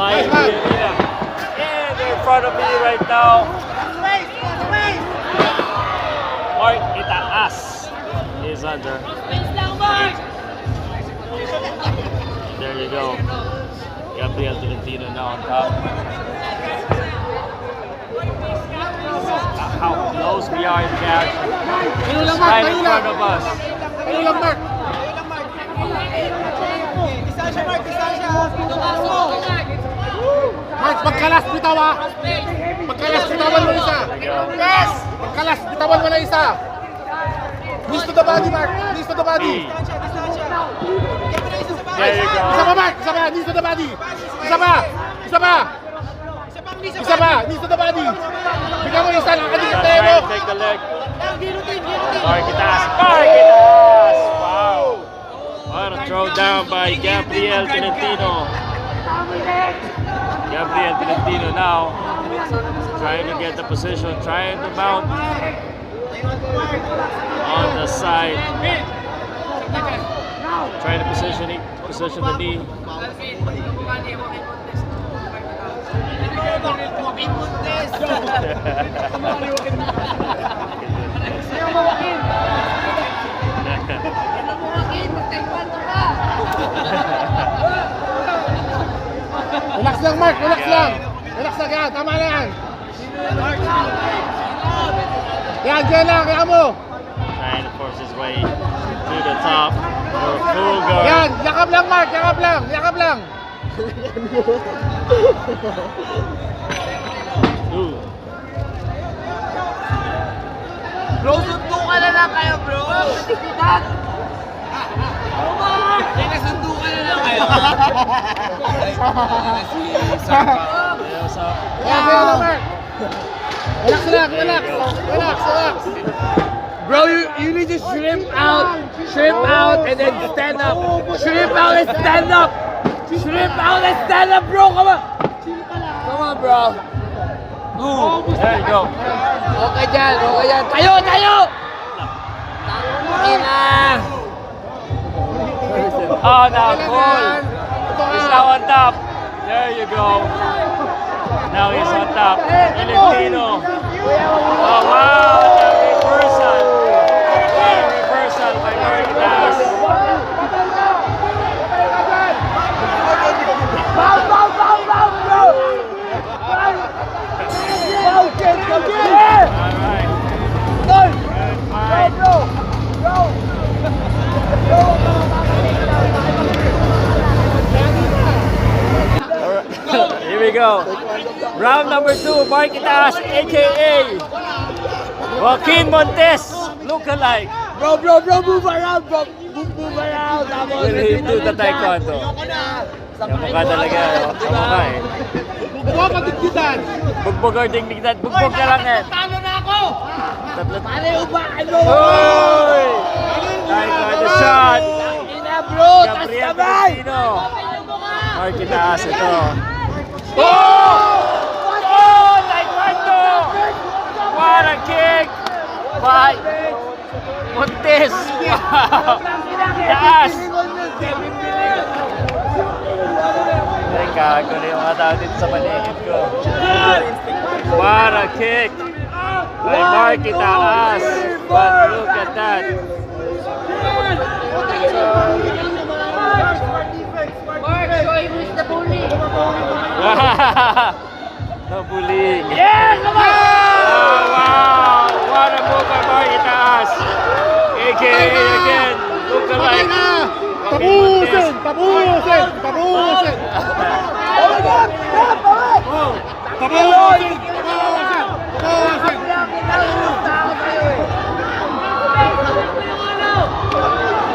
flying the arena. And they're in front of me right now. Mark Itaas is under. There you go. Gabriel Tolentino now on top. How close we are in the action. It's right in front of us. Mark, pagkalas bitaw ah. Pagkalas bitawan mo isa. Yes! Pagkalas bitawan mo na isa. Knees to the body, Mark. Knees to the body. There you go. Isa pa, Mark. Isa pa. Knees to the body. Isa pa. Isa pa. Isa pa. Knees to the body. Bigyan mo isa. Nakadikit tayo mo. Take the leg. Mark Itaas. Mark Itaas. Wow. What a throw down by Gabriel Tolentino. Gabriel Tolentino now trying to get the position, trying to mount on the side, trying to position the knee. Relax lang, Mark. Relax lang. Relax lang yan. Tama na yan. Yan, dyan lang. Kaya mo. Trying to force his way to the top for full guard. Yan. Yakap lang, Mark. Yakap lang. Yakap lang. Ooh. Bro, sundo ka na lang kayo, bro! Patikitan! Hindi na sundo ka na lang kayo! Yan, kaya lang, Mark. Relax lang. Relax. Relax. Relax. Bro, you need to shrimp out and then stand up. Shrimp out and stand up. Shrimp out and stand up, bro. Come on. Come on, bro. There you go. Okay dyan, okay dyan. Tayo, tayo! Ina! Oh, now goal. He's now on top. There you go. Now he's on top. Tolentino. Oh, wow. The reversal. The reversal by Mark Itaas. Bow, bow, bow, bow, bro! Bow, get, come here! All right. Good! Good fight. Bro, bro! Here we go. Round number 2, Mark Itaas, aka Joaquin Montes, look-alike. Bro, move around, bro! Move around! Will he do the taekwondo? Yung mukha talaga, kamukha eh. Bubuha ka digditan. Bugbog or dingdingdan, bugbog ka lang eh. Talo na ako! Tatlo- Pareho ba? Ano? Hoy! Taekwondo shot! Ina, bro! Tas Gabriel kamay! Tolentino. Mark Itaas ito. Oh! Oh! Taekwondo! What a kick! By Montes! Wow! Itaas! Ay, gago na yung mga tao dito sa paligid ko. What a kick! By Mark Itaas! But look at that! Mark, show him who's the bully! No bullying! Yeah, come on! Oh, wow! What a move by Mark Itaas! AKA again, look-alike. Tapusin! Tapusin! Tapusin! Tapusin! Tapusin! Tapusin!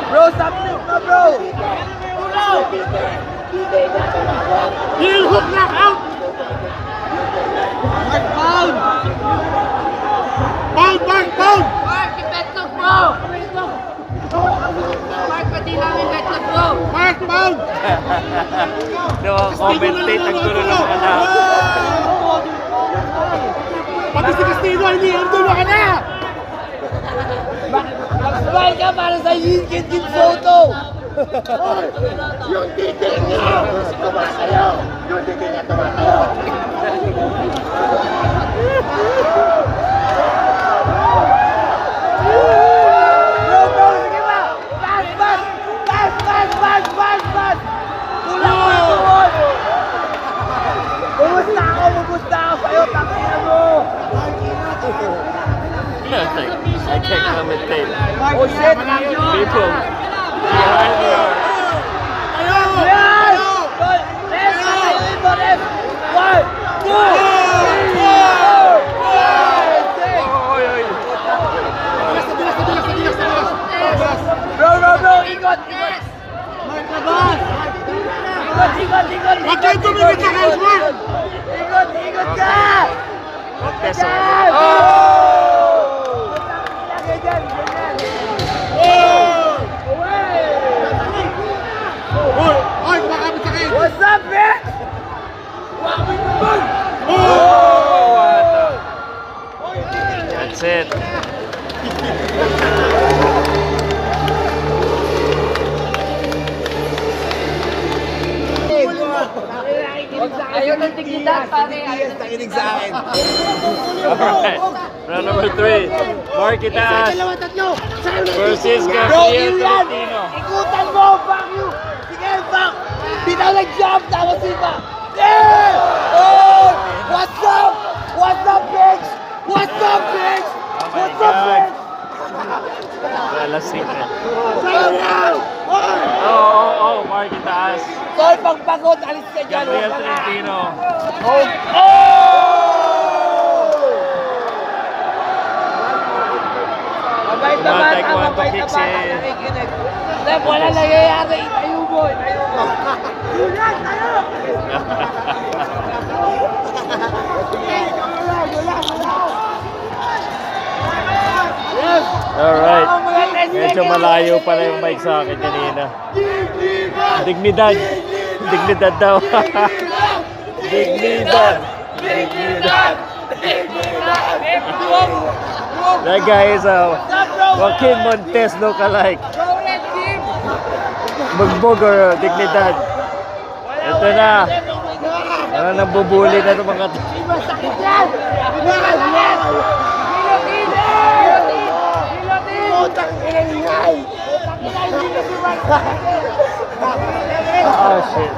Bro, stop this na, bro! Heel hook knock out! Mark, pound! Pound! Mark! Pound! Mark, ibetlog, bro! Mark, pati namin ibetlog, bro! Mark! Pound! Commentate ang gulo ng mga tao. Pati si Castillo, hindi ang dulo ka na! Mag-smile ka para sa yin-kin-kin photo! Yung titig niya! Sumasayaw! Yung titig niya can't commentate. Oh shit! People behind the Yes! Left! Left! 1, 2, 3, 4, 5, 6. Bro! Ikot! Mark labas! Ikot! Huwag kayong tumingin sa housework! Ikot ka! contest. Ilagay dyan! Hoy, kumakapit sa akin! What's up, man? Wakawin naman! That's it. Ayaw ng dignidad, pare. Ayaw ng Nakinig sa akin. Alright. Round number 3. Marquitas versus Bro, Gabriel you yan! Tolentino. Ikutan mo! Fuck you! Sige, fuck! Bitaw nag-jump, tapos iba! Yeah! Oh! What's up? What's up, bitch? What's up, bitch? Oh my What's up, God. bitch? Lasing na. Sa'yo yan! Oh, Marquitas. Tol, pagpagod, alis ka dyan. Gabriel huwag ka na. Tolentino. Mabait na Tumatay bata, ko ang mabait na kick bata, si- nakikinig. Lep, wala nangyayari. Itayo mo, itayo mo. Yan, tayo! Yes! Alright. Medyo malayo pala yung mic sa akin kanina. Dignidad. Dignidad daw. Dignidad. That guy is a Joaquin Montes lookalike. Bugbog or dignidad. Ito na. Ano nang bubuli na itong mga Masakit yan! Masakit! Utang inay! Oh shit.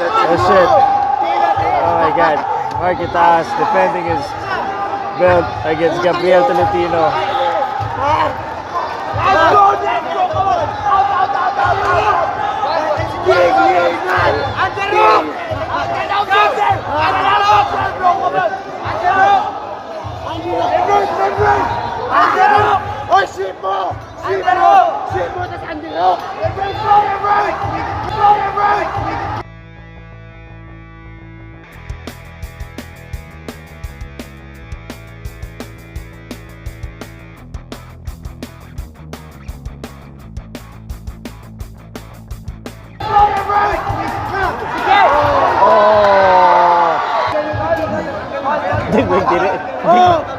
Oh shit. Oh my god. Marquitas defending his belt against Gabriel Tolentino. Let's go! Let's go! Come on! Out! Big Leonard! Andero! Andero! Oy, ship mo! Ship mo! Ship mo, tas Andero! Oh! Hindi.